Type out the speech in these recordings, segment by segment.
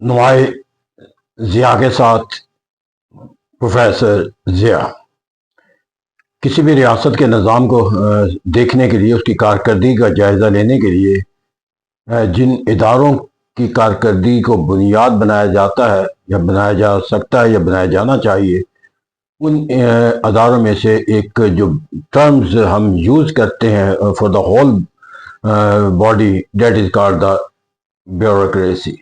نمائے ضیاء کے ساتھ پروفیسر ضیاء کسی بھی ریاست کے نظام کو دیکھنے کے لیے، اس کی کارکردگی کا جائزہ لینے کے لیے جن اداروں کی کارکردگی کو بنیاد بنایا جاتا ہے یا بنایا جا سکتا ہے یا بنایا جانا چاہیے، ان اداروں میں سے ایک جو ٹرمز ہم یوز کرتے ہیں for the whole body, that is called the bureaucracy.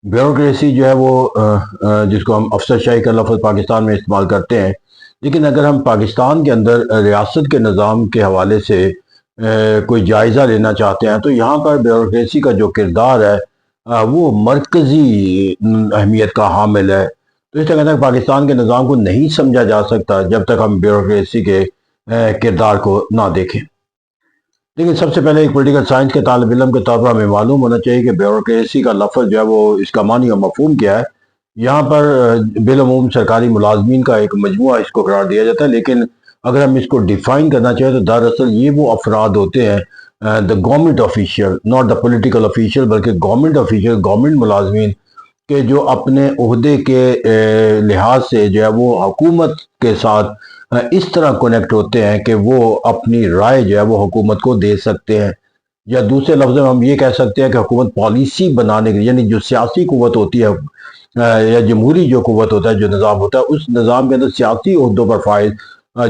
Bureaucracy جو ہے وہ جس کو ہم افسر شاہی کا لفظ پاکستان میں استعمال کرتے ہیں، لیکن اگر ہم پاکستان کے اندر ریاست کے نظام کے حوالے سے کوئی جائزہ لینا چاہتے ہیں تو یہاں پر بیوروکریسی کا جو کردار ہے وہ مرکزی اہمیت کا حامل ہے۔ تو اس طرح تک پاکستان کے نظام کو نہیں سمجھا جا سکتا جب تک ہم بیوروکریسی کے کردار کو نہ دیکھیں۔ لیکن سب سے پہلے ایک پولیٹیکل سائنس کے طالب علم کے طور پر ہمیں معلوم ہونا چاہیے کہ بیوروکریسی کا لفظ جو ہے وہ اس کا معنی اور مفہوم کیا ہے۔ یہاں پر بالعموم سرکاری ملازمین کا ایک مجموعہ اس کو قرار دیا جاتا ہے، لیکن اگر ہم اس کو ڈیفائن کرنا چاہیں تو دراصل یہ وہ افراد ہوتے ہیں، the government official, not the political official, بلکہ گورنمنٹ آفیشیل، گورنمنٹ ملازمین کہ جو اپنے عہدے کے لحاظ سے جو ہے وہ حکومت کے ساتھ اس طرح کنیکٹ ہوتے ہیں کہ وہ اپنی رائے جو ہے وہ حکومت کو دے سکتے ہیں، یا دوسرے لفظوں میں ہم یہ کہہ سکتے ہیں کہ حکومت پالیسی بنانے کے لیے، یعنی جو سیاسی قوت ہوتی ہے یا جمہوری جو قوت ہوتا ہے، جو نظام ہوتا ہے، اس نظام کے اندر سیاسی عہدوں پر فائز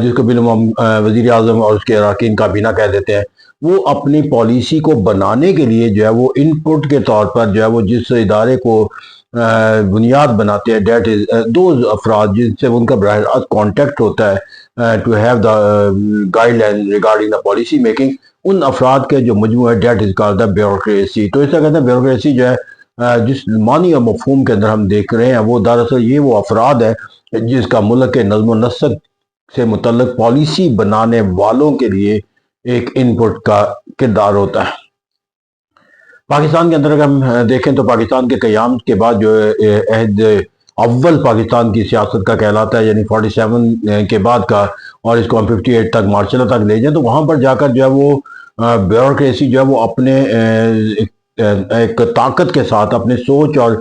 جس کو بالعموم وزیر اعظم اور اس کے اراکین کابینہ کہہ دیتے ہیں، وہ اپنی پالیسی کو بنانے کے لیے جو ہے وہ ان پٹ کے طور پر جو ہے وہ جس ادارے کو بنیاد بناتے ہیں، دیٹ از دوز افراد جن سے ان کا براہ راست کانٹیکٹ ہوتا ہے to have the guideline regarding the policy making, ان افراد کے جو مجموعہ ہے that is called the bureaucracy. تو اس طرح کہتے ہیں بیوروکریسی جو ہے جس معنی اور مفہوم کے اندر ہم دیکھ رہے ہیں وہ دراصل یہ وہ افراد ہے جس کا ملک کے نظم و نسق سے متعلق پالیسی بنانے والوں کے لیے ایک ان پٹ کا کردار ہوتا ہے۔ پاکستان کے اندر اگر ہم دیکھیں تو پاکستان کے قیام کے بعد جو عہد اول پاکستان کی سیاست کا کہلاتا ہے، یعنی 47 کے بعد کا، اور اس کو ہم 58 تک مارچ اللہ تک لے جائیں تو وہاں پر جا کر جو ہے وہ بیوروکریسی جو ہے وہ اپنے ایک طاقت کے ساتھ، اپنے سوچ اور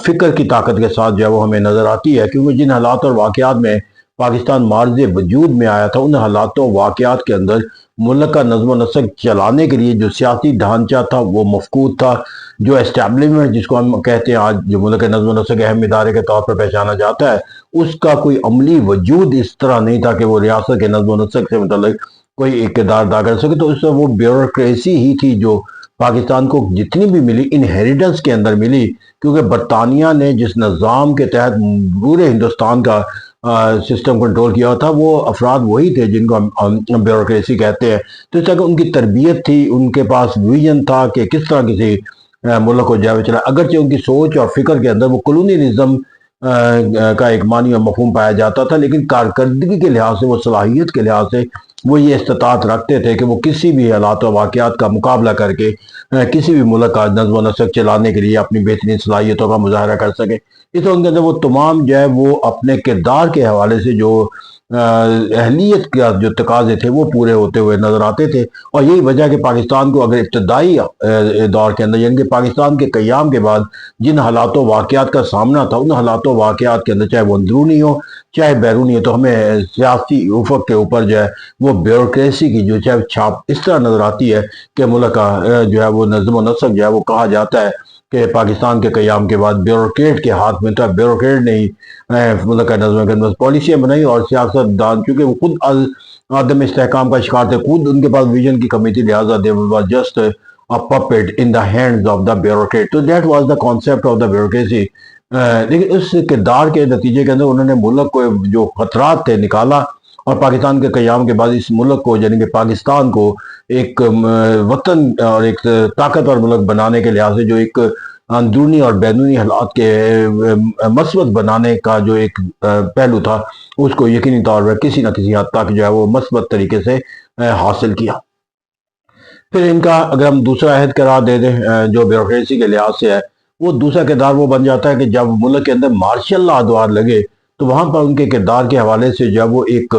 فکر کی طاقت کے ساتھ جو ہے وہ ہمیں نظر آتی ہے، کیونکہ جن حالات اور واقعات میں پاکستان مارز وجود میں آیا تھا، ان حالات و واقعات کے اندر ملک کا نظم و نسق چلانے کے لیے جو سیاسی ڈھانچہ تھا وہ مفقود تھا، جو اسٹیبلشمنٹ جس کو ہم کہتے ہیں آج جو ملک کے نظم و نسق اہم ادارے کے طور پر پہچانا جاتا ہے، اس کا کوئی عملی وجود اس طرح نہیں تھا کہ وہ ریاست کے نظم و نسق سے متعلق کوئی ایک کردار ادا کر سکے۔ تو اس سے وہ بیوروکریسی ہی تھی جو پاکستان کو جتنی بھی ملی انہیریٹنس کے اندر ملی، کیونکہ برطانیہ نے جس نظام کے تحت پورے ہندوستان کا سسٹم کنٹرول کیا تھا وہ افراد وہی تھے جن کو ہم بیوروکریسی کہتے ہیں۔ تو اس طرح کہ ان کی تربیت تھی، ان کے پاس ویژن تھا کہ کس طرح کسی ملک کو جائے چلا، اگرچہ ان کی سوچ اور فکر کے اندر وہ کلونیلزم کا ایک معنی اور مفہوم پایا جاتا تھا، لیکن کارکردگی کے لحاظ سے، وہ صلاحیت کے لحاظ سے وہ یہ استطاعت رکھتے تھے کہ وہ کسی بھی حالات و واقعات کا مقابلہ کر کے کسی بھی ملک کا نظم و نسق چلانے کے لیے اپنی بہترین صلاحیتوں کا مظاہرہ کر سکے۔ اس وقت کے اندر وہ تمام جو ہے وہ اپنے کردار کے حوالے سے جو اہلیت کا جو تقاضے تھے وہ پورے ہوتے ہوئے نظر آتے تھے، اور یہی وجہ ہے کہ پاکستان کو اگر ابتدائی دور کے اندر، یعنی کہ پاکستان کے قیام کے بعد جن حالات و واقعات کا سامنا تھا، ان حالات و واقعات کے اندر چاہے وہ اندرونی ہو چاہے بیرونی ہو، تو ہمیں سیاسی افق کے اوپر جو ہے وہ بیوروکریسی کی جو چاہے چھاپ اس طرح نظر آتی ہے کہ ملک کا جو ہے وہ نظم و نسق جو ہے وہ کہا جاتا ہے کہ پاکستان کے قیام کے بعد بیوروکریٹ کے ہاتھ میں تھا۔ بیوروکریٹ نے ہی ملک کا نظم و پالیسیاں بنائی، اور سیاست دان چونکہ وہ خود عدم استحکام کا شکار تھے، خود ان کے پاس ویژن کی کمی تھی، لہٰذا they were just a puppet in the hands of the bureaucrat. So that was the concept of the bureaucracy. لیکن اس کردار کے نتیجے کے اندر انہوں نے ملک کو جو خطرات تھے نکالا، اور پاکستان کے قیام کے بعد اس ملک کو یعنی کہ پاکستان کو ایک وطن اور ایک طاقتور ملک بنانے کے لحاظ سے جو ایک اندرونی اور بیرونی حالات کے مثبت بنانے کا جو ایک پہلو تھا، اس کو یقینی طور پر کسی نہ کسی حد تک جو ہے وہ مثبت طریقے سے حاصل کیا۔ پھر ان کا اگر ہم دوسرا عہد قرار دے دیں جو بیوروکریسی کے لحاظ سے ہے، وہ دوسرا کردار وہ بن جاتا ہے کہ جب ملک کے اندر مارشل لا ادوار لگے تو وہاں پر ان کے کردار کے حوالے سے جو ہے وہ ایک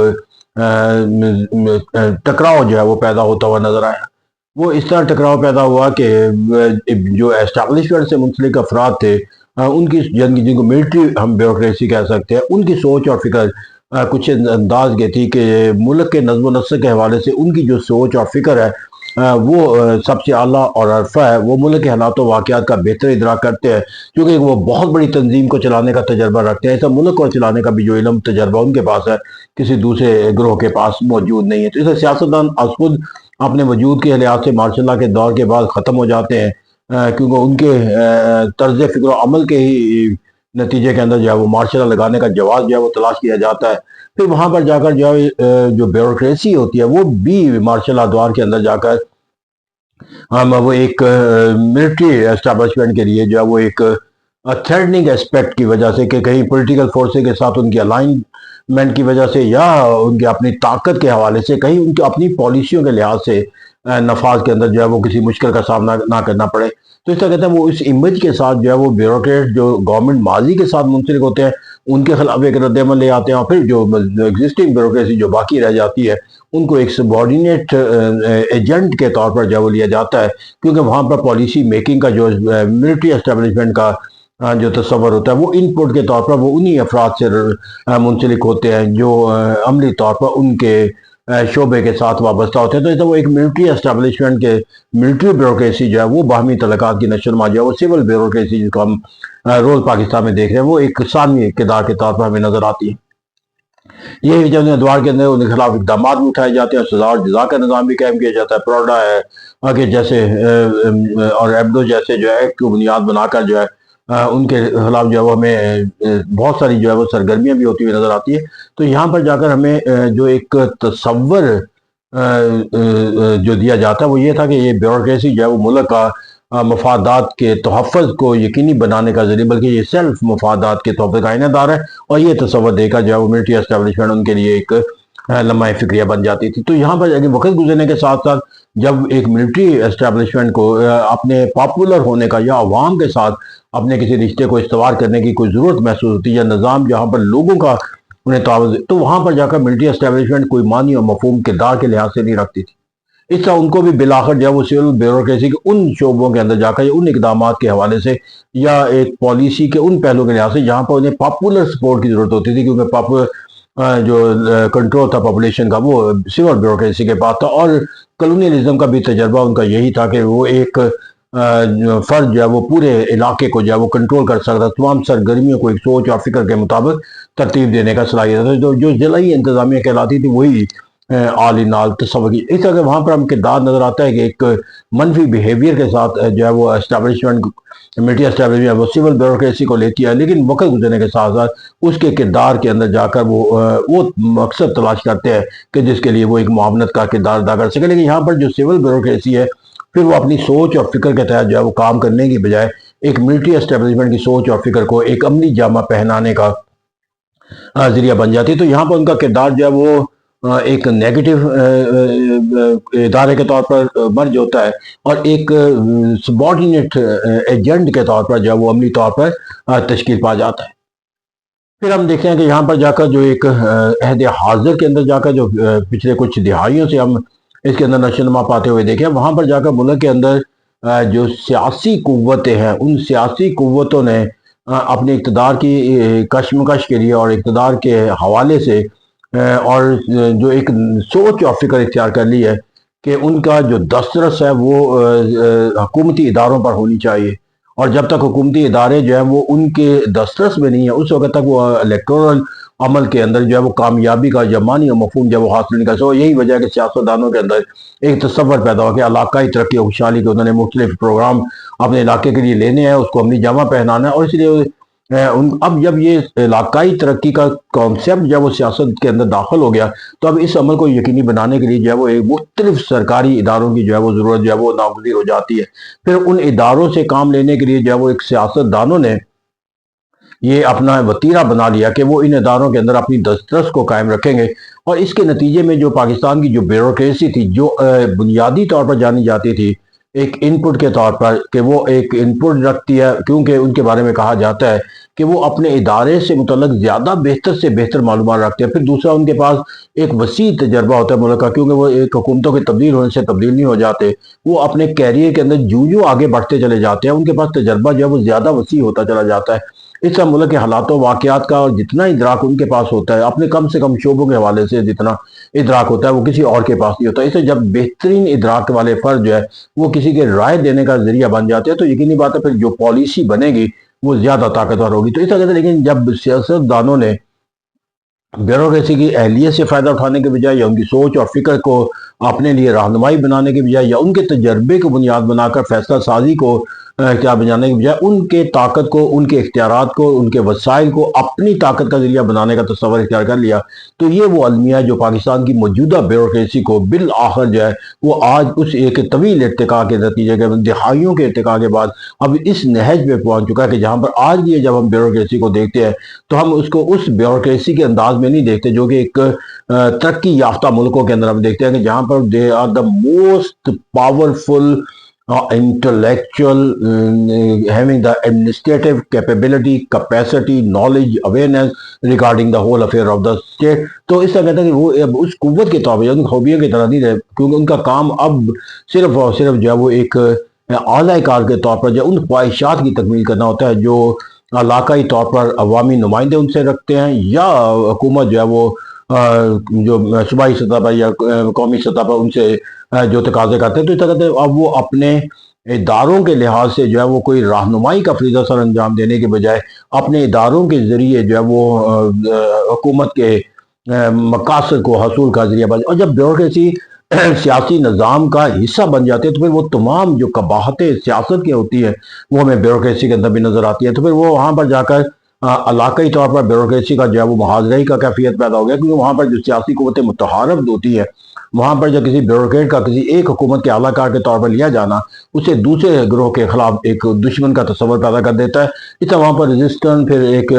ٹکراؤ جو ہے وہ پیدا ہوتا ہوا نظر آیا۔ وہ اس طرح ٹکراؤ پیدا ہوا کہ جو اسٹیبلشمنٹ سے منسلک افراد تھے ان کی جن کو ملٹری ہم بیوروکریسی کہہ سکتے ہیں، ان کی سوچ اور فکر کچھ انداز یہ تھی کہ ملک کے نظم و نسق کے حوالے سے ان کی جو سوچ اور فکر ہے وہ سب سے اعلیٰ اور عرفہ ہے۔ وہ ملک کے حالات و واقعات کا بہتر ادراک کرتے ہیں، کیونکہ وہ بہت بڑی تنظیم کو چلانے کا تجربہ رکھتے ہیں۔ ایسا ملک کو چلانے کا بھی جو علم تجربہ ان کے پاس ہے، کسی دوسرے گروہ کے پاس موجود نہیں ہے۔ تو اسے سیاستدان از خود اپنے وجود کے لحاظ سے مارشل لا کے دور کے بعد ختم ہو جاتے ہیں، کیونکہ ان کے طرز فکر و عمل کے ہی نتیجے کے اندر جو ہے وہ مارشل لا لگانے کا جواز جو ہے وہ تلاش کیا جاتا ہے۔ پھر وہاں پر جا کر جو بیوروکریسی ہوتی ہے وہ بھی مارشل لا دور کے اندر جا کر وہ ایک ملٹری اسٹیبلشمنٹ کے لیے جو ہے وہ ایک تھریٹنگ اسپیکٹ کی وجہ سے کہ کہیں پولیٹیکل فورسز کے ساتھ ان کی الائنمنٹ کی وجہ سے یا ان کی اپنی طاقت کے حوالے سے کہیں ان کی اپنی پالیسیوں کے لحاظ سے نفاذ کے اندر جو ہے وہ کسی مشکل کا سامنا نہ کرنا پڑے۔ تو اس طرح کہتے ہیں وہ اس امیج کے ساتھ جو ہے وہ بیوروکریٹ جو گورنمنٹ ماضی کے ساتھ منسلک ہوتے ہیں ان کے خلاف ایک رد عمل لے آتے ہیں، اور پھر جو ایگزسٹنگ بیوروکریسی جو باقی رہ جاتی ہے ان کو ایک سبارڈینیٹ ایجنٹ کے طور پر جو وہ لیا جاتا ہے، کیونکہ وہاں پر پالیسی میکنگ کا جو ملٹری اسٹیبلشمنٹ کا جو تصور ہوتا ہے وہ ان پٹ کے طور پر وہ انہی افراد سے منسلک ہوتے ہیں جو عملی طور پر ان کے شعبے کے ساتھ وابستہ ہوتے ہیں۔ تو اس طرح وہ ایک ملٹری اسٹیبلشمنٹ کے ملٹری بیوروکریسی جو ہے وہ باہمی تعلقات کی نشو و نما جو ہے وہ سول بیوروکریسی جس کو ہم رول پاکستان میں دیکھ رہے ہیں وہ ایک ثانوی کردار کے طور پر ہمیں نظر آتی ہے۔ یہ جب ادوار کے اندر ان کے خلاف اقدامات بھی اٹھائے جاتے ہیں، سزا اور جزا کا نظام بھی قائم کیا جاتا ہے۔ پروڈا ہے آگے جیسے اور ایبڈو جیسے جو ہے ایکٹ کو بنیاد بنا کر جو ہے ان کے خلاف جو ہے وہ ہمیں بہت ساری جو ہے وہ سرگرمیاں بھی ہوتی ہوئی نظر آتی ہے۔ تو یہاں پر جا کر ہمیں جو ایک تصور جو دیا جاتا ہے وہ یہ تھا کہ یہ بیوروکریسی جو ہے وہ ملک کا مفادات کے تحفظ کو یقینی بنانے کا ذریعہ بلکہ یہ سیلف مفادات کے تحفظ کا آئینہ دار ہے، اور یہ تصور دے کر جو ہے وہ ملٹری اسٹیبلشمنٹ ان کے لیے ایک لمحہ فکریہ بن جاتی تھی۔ تو یہاں پر وقت گزرنے کے ساتھ ساتھ جب ایک ملٹری اسٹیبلشمنٹ کو اپنے پاپولر ہونے کا یا عوام کے ساتھ اپنے کسی رشتے کو استوار کرنے کی کوئی ضرورت محسوس ہوتی ہے یا نظام جہاں پر لوگوں کا انہیں تعاوض، تو وہاں پر جا کر ملٹری اسٹیبلشمنٹ کوئی معنی اور مفہوم کردار کے لحاظ سے نہیں رکھتی تھی۔ اس طرح ان کو بھی بالآخر جو ہے وہ سول بیوروکریسی کے ان شعبوں کے اندر جا کر ان اقدامات کے حوالے سے یا ایک پالیسی کے ان پہلوں کے لحاظ سے جہاں پر انہیں پاپولر سپورٹ کی ضرورت ہوتی تھی، کیونکہ پاپولر جو کنٹرول تھا پاپولیشن کا وہ سول بیوروکریسی کے پاس تھا، اور کلونیلزم کا بھی تجربہ ان کا یہی تھا کہ وہ ایک فرد جو ہے وہ پورے علاقے کو جو ہے وہ کنٹرول کر سکتا، تمام سرگرمیوں کو ایک سوچ اور فکر کے مطابق ترتیب دینے کا صلاحیت تھا۔ جو ضلعی انتظامیہ کہلاتی تھی وہی آل ان آل تصور کی۔ اس طرح کہ وہاں پر ہم کردار نظر آتا ہے کہ ایک منفی بیہیویئر کے ساتھ جو ہے وہ اسٹیبلشمنٹ ملٹری اسٹیبلشمنٹ وہ سول بیوروکریسی کو لیتی ہے، لیکن وقت گزرنے کے ساتھ ساتھ اس کے کردار کے اندر جا کر وہ مقصد تلاش کرتے ہیں کہ جس کے لیے وہ ایک معاونت کا کردار ادا کر سکے۔ لیکن یہاں پر جو سول بیوروکریسی ہے پھر وہ اپنی سوچ اور فکر کے تحت جو ہے وہ کام کرنے کی بجائے ایک ملٹری اسٹیبلشمنٹ کی سوچ اور فکر کو ایک عملی جامہ پہنانے کا ذریعہ بن جاتی ہے۔ تو یہاں پر ان کا کردار جو ہے وہ ایک نیگیٹو ادارے کے طور پر مرج ہوتا ہے، اور ایک سبارڈینیٹ ایجنٹ کے طور پر جو ہے وہ عملی طور پر تشکیل پا جاتا ہے۔ پھر ہم دیکھتے ہیں کہ یہاں پر جا کر جو ایک عہد حاضر کے اندر جا کر جو پچھلے کچھ دہائیوں سے ہم اس کے اندر نشو و نما پاتے ہوئے دیکھیں، وہاں پر جا کر ملک کے اندر جو سیاسی قوتیں ہیں ان سیاسی قوتوں نے اپنے اقتدار کی کشمکش کے لیے اور اقتدار کے حوالے سے اور جو ایک سوچ اور فکر اختیار کر لی ہے کہ ان کا جو دسترس ہے وہ حکومتی اداروں پر ہونی چاہیے، اور جب تک حکومتی ادارے جو ہیں وہ ان کے دسترس میں نہیں ہیں اس وقت تک وہ الیکٹورل عمل کے اندر جو ہے وہ کامیابی کا یا معنی اور مفہوم جو ہے وہ حاصل نہیں کر سکتے۔ یہی وجہ ہے کہ سیاستدانوں کے اندر ایک تصور پیدا ہو کہ علاقائی ترقی و خوشحالی کے انہوں نے مختلف پروگرام اپنے علاقے کے لیے لینے ہیں، اس کو عملی جامہ پہنانا ہے، اور اس لیے اب جب یہ علاقائی ترقی کا کانسیپٹ جب وہ سیاست کے اندر داخل ہو گیا تو اب اس عمل کو یقینی بنانے کے لیے جو ہے وہ ایک مختلف سرکاری اداروں کی جو ہے وہ ضرورت جو ہے وہ ناگزیر ہو جاتی ہے۔ پھر ان اداروں سے کام لینے کے لیے جو ہے وہ ایک سیاستدانوں نے یہ اپنا وتیرہ بنا لیا کہ وہ ان اداروں کے اندر اپنی دسترس کو قائم رکھیں گے، اور اس کے نتیجے میں جو پاکستان کی جو بیوروکریسی تھی جو بنیادی طور پر جانی جاتی تھی ایک ان پٹ کے طور پر کہ وہ ایک ان پٹ رکھتی ہے، کیونکہ ان کے بارے میں کہا جاتا ہے کہ وہ اپنے ادارے سے متعلق زیادہ بہتر سے بہتر معلومات رکھتے ہیں۔ پھر دوسرا، ان کے پاس ایک وسیع تجربہ ہوتا ہے ملک کا، کیونکہ وہ ایک حکومتوں کے تبدیل ہونے سے تبدیل نہیں ہو جاتے، وہ اپنے کیریئر کے اندر جو آگے بڑھتے چلے جاتے ہیں، ان کے پاس تجربہ جو ہے وہ زیادہ وسیع ہوتا چلا جاتا ہے۔ اس طرح ملک کے حالات و واقعات کا اور جتنا ادراک ان کے پاس ہوتا ہے، اپنے کم سے کم شعبوں کے حوالے سے جتنا ادراک ہوتا ہے وہ کسی اور کے پاس نہیں ہوتا۔ اسے جب بہترین ادراک والے فرد جو ہے وہ کسی کے رائے دینے کا ذریعہ بن جاتے ہیں، تو یقینی بات ہے پھر جو پالیسی بنے گی وہ زیادہ طاقتور ہوگی۔ تو اس طرح سے لیکن جب سیاست دانوں نے بیوروکریسی کی اہلیت سے فائدہ اٹھانے کے بجائے، یا ان کی سوچ اور فکر کو اپنے لیے رہنمائی بنانے کے بجائے، یا ان کے تجربے کو بنیاد بنا کر فیصلہ سازی کو کیا بنانے کے بجائے، ان کے طاقت کو، ان کے اختیارات کو، ان کے وسائل کو اپنی طاقت کا ذریعہ بنانے کا تصور اختیار کر لیا، تو یہ وہ المیہ ہے جو پاکستان کی موجودہ بیوروکریسی کو بالآخر جو ہے وہ آج اس ایک طویل ارتقاء کے نتیجے کے دہائیوں کے ارتقاء کے بعد اب اس نہج پہ پہنچ چکا ہے کہ جہاں پر آج بھی جب ہم بیوروکریسی کو دیکھتے ہیں تو ہم اس کو اس بیوروکریسی کے انداز میں نہیں دیکھتے جو کہ ایک ترقی یافتہ ملکوں کے اندر ہم دیکھتے ہیں کہ جہاں پر they are the most powerful intellectual, having the administrative capability, capacity, knowledge, awareness regarding the whole affair of the state. تو اس طرح کہتا ہے کہ وہ اب اس قوت کے طور پر ان خوبیوں کی طرح نہیں رہے، کیونکہ ان کا کام اب صرف اور صرف جو ہے وہ ایک اعلی کار کے طور پر جو ان خواہشات کی تکمیل کرنا ہوتا ہے جو علاقائی طور پر عوامی نمائندے ان سے رکھتے ہیں، یا حکومت جو ہے وہ جو صوبائی سطح پر یا قومی سطح پر ان سے جو تقاضے کرتے ہیں۔ تو اس طرح اب وہ اپنے اداروں کے لحاظ سے جو ہے وہ کوئی رہنمائی کا فریضہ سر انجام دینے کے بجائے اپنے اداروں کے ذریعے جو ہے وہ حکومت کے مقاصد کو حصول کا ذریعہ بن، اور جب بیوروکریسی سیاسی نظام کا حصہ بن جاتے ہیں تو پھر وہ تمام جو قباحتیں سیاست کی ہوتی ہیں وہ ہمیں بیوروکریسی کے اندر بھی نظر آتی ہے۔ تو پھر وہ وہاں پر جا کر علاقائی طور پر بیوروکریسی کا جو ہے وہ محاذرے کا کیفیت پیدا ہو گیا، کیونکہ وہاں پر جو سیاسی قوتیں متحارب ہوتی ہے، وہاں پر جو کسی بیوروکریٹ کا کسی ایک حکومت کے اعلیٰ کار کے طور پر لیا جانا اسے دوسرے گروہ کے خلاف ایک دشمن کا تصور پیدا کر دیتا ہے۔ اس طرح وہاں پر ریزسٹنس پھر ایک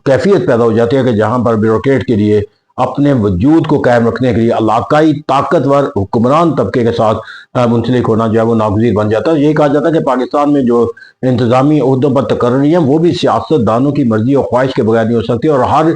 کیفیت پیدا ہو جاتی ہے کہ جہاں پر بیوروکریٹ کے لیے اپنے وجود کو قائم رکھنے کے لیے علاقائی طاقتور حکمران طبقے کے ساتھ منسلک ہونا جو ہے وہ ناگزیر بن جاتا ہے۔ یہ کہا جاتا ہے کہ پاکستان میں جو انتظامی عہدوں پر تقرری ہیں وہ بھی سیاست دانوں کی مرضی اور خواہش کے بغیر نہیں ہو سکتی، اور ہر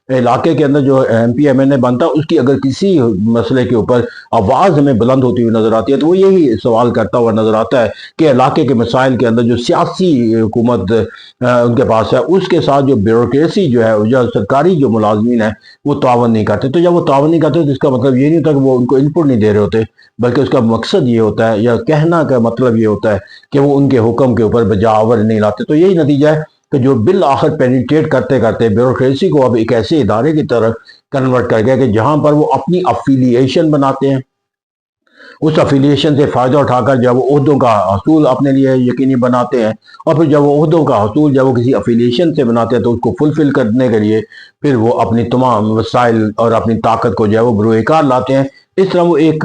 علاقے کے اندر جو ایم پی ایم این اے بنتا ہے اس کی اگر کسی مسئلے کے اوپر آواز ہمیں بلند ہوتی ہوئی نظر آتی ہے تو وہ یہی سوال کرتا ہوا نظر آتا ہے کہ علاقے کے مسائل کے اندر جو سیاسی حکومت ان کے پاس ہے اس کے ساتھ جو بیوروکریسی جو ہے جو سرکاری جو ملازمین ہیں وہ تعاون نہیں کرتے۔ تو جب وہ تعاون نہیں کرتے تو اس کا مطلب یہ نہیں ہوتا کہ وہ ان کو ان پٹ نہیں دے رہے ہوتے، بلکہ اس کا مقصد یہ ہوتا ہے یا کہنا کا مطلب یہ ہوتا ہے کہ وہ ان کے حکم کے اوپر بجاور نہیں لاتے۔ تو یہی نتیجہ ہے کہ جو بالآخر پینیٹریٹ کرتے کرتے بیوروکریسی کو اب ایک ایسے ادارے کی طرح کنورٹ کر گیا کہ جہاں پر وہ اپنی افیلیشن بناتے ہیں، اس افیلیشن سے فائدہ اٹھا کر جب وہ عہدوں کا حصول اپنے لیے یقینی بناتے ہیں، اور پھر جب وہ عہدوں کا حصول جب وہ کسی افیلیشن سے بناتے ہیں تو اس کو فلفل کرنے کے لیے پھر وہ اپنی تمام وسائل اور اپنی طاقت کو جو ہے وہ بروئے کار لاتے ہیں۔ اس طرح وہ ایک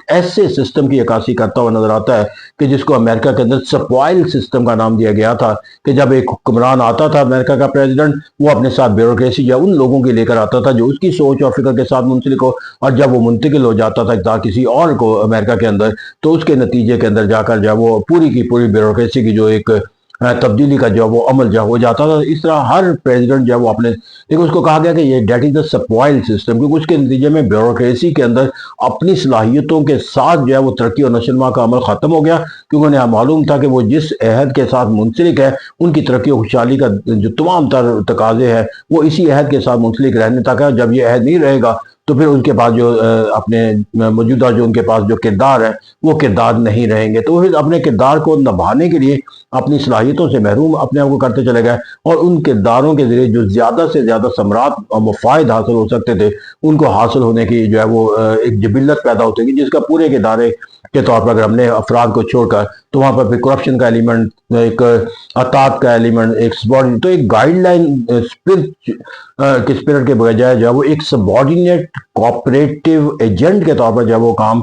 ایسے سسٹم کی عکاسی کرتا ہوا نظر آتا ہے کہ جس کو امریکہ کے اندر سپوائل سسٹم کا نام دیا گیا تھا، کہ جب ایک حکمران آتا تھا امریکہ کا پریزیڈنٹ، وہ اپنے ساتھ بیوروکریسی یا ان لوگوں کی لے کر آتا تھا جو اس کی سوچ اور فکر کے ساتھ منسلک ہو، اور جب وہ منتقل ہو جاتا تھا کسی اور کو امریکہ کے اندر تو اس کے نتیجے کے اندر جا کر جو وہ پوری کی پوری بیوروکریسی کی جو ایک تبدیلی کا جو وہ عمل جو ہو جاتا تھا۔ اس طرح ہر پریزیڈنٹ جو ہے وہ اپنے لیکن اس کو کہا گیا کہ یہ دیٹ از دا سپوائل سسٹم، کیونکہ اس کے نتیجے میں بیوروکریسی کے اندر اپنی صلاحیتوں کے ساتھ جو ہے وہ ترقی اور نشوونما کا عمل ختم ہو گیا، کیونکہ انہیں معلوم تھا کہ وہ جس عہد کے ساتھ منسلک ہے ان کی ترقی و خوشحالی کا جو تمام تر تقاضے ہیں وہ اسی عہد کے ساتھ منسلک رہنے تک ہے۔ جب یہ عہد نہیں رہے گا تو پھر ان کے پاس جو اپنے موجودہ جو ان کے پاس جو کردار ہے وہ کردار نہیں رہیں گے، تو پھر اپنے کردار کو نبھانے کے لیے اپنی صلاحیتوں سے محروم اپنے آپ کو کرتے چلے گئے، اور ان کرداروں کے ذریعے جو زیادہ سے زیادہ ثمرات اور مفائد حاصل ہو سکتے تھے ان کو حاصل ہونے کی جو ہے وہ ایک جبلت پیدا ہوتی ہے، جس کا پورے کے ادارے کے طور پر اگر ہم نے افراد کو چھوڑ کر تو وہاں پر پھر کرپشن کا ایلیمنٹ، ایک اطاعت کا ایلیمنٹ، ایک سبارڈینیٹ، تو ایک گائیڈ لائن اسپرٹ کے بجائے جو ہے وہ ایک سبارڈینیٹ کوآپریٹو ایجنٹ کے طور پر جو ہے وہ کام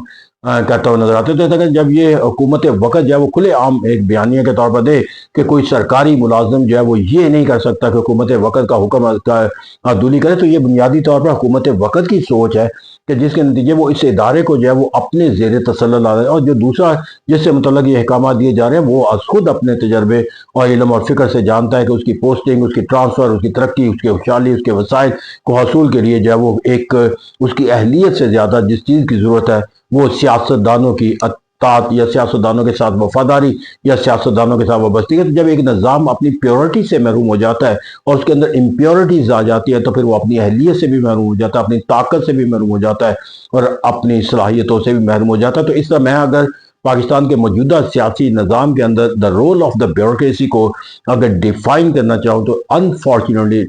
کرتا ہوا نظر آتے ہیں۔ تو جب یہ حکومت وقت جو ہے وہ کھلے عام ایک بیانیہ کے طور پر دے کہ کوئی سرکاری ملازم جو ہے وہ یہ نہیں کر سکتا کہ حکومت وقت کا حکم عدولی کرے، تو یہ بنیادی طور پر حکومت وقت کی سوچ ہے کہ جس کے نتیجے وہ اس ادارے کو جو ہے وہ اپنے زیر تسلط لا رہے ہیں، اور جو دوسرا جس سے متعلق یہ احکامات دیے جا رہے ہیں وہ از خود اپنے تجربے اور علم اور فکر سے جانتا ہے کہ اس کی پوسٹنگ، اس کی ٹرانسفر، اس کی ترقی، اس کی خوشحالی، اس کے وسائل کو حصول کے لیے جو ہے وہ ایک اس کی اہلیت سے زیادہ جس چیز کی ضرورت ہے وہ سیاستدانوں کی اطاعت یا سیاستدانوں کے ساتھ وفاداری یا سیاستدانوں کے ساتھ وابستگی ہے۔ تو جب ایک نظام اپنی پیورٹی سے محروم ہو جاتا ہے اور اس کے اندر امپیورٹیز آ جاتی ہے تو پھر وہ اپنی اہلیت سے بھی محروم ہو جاتا ہے، اپنی طاقت سے بھی محروم ہو جاتا ہے اور اپنی صلاحیتوں سے بھی محروم ہو جاتا ہے۔ تو اس طرح میں اگر پاکستان کے موجودہ سیاسی نظام کے اندر the role of the bureaucracy کو اگر ڈیفائن کرنا چاہوں تو انفارچونیٹلی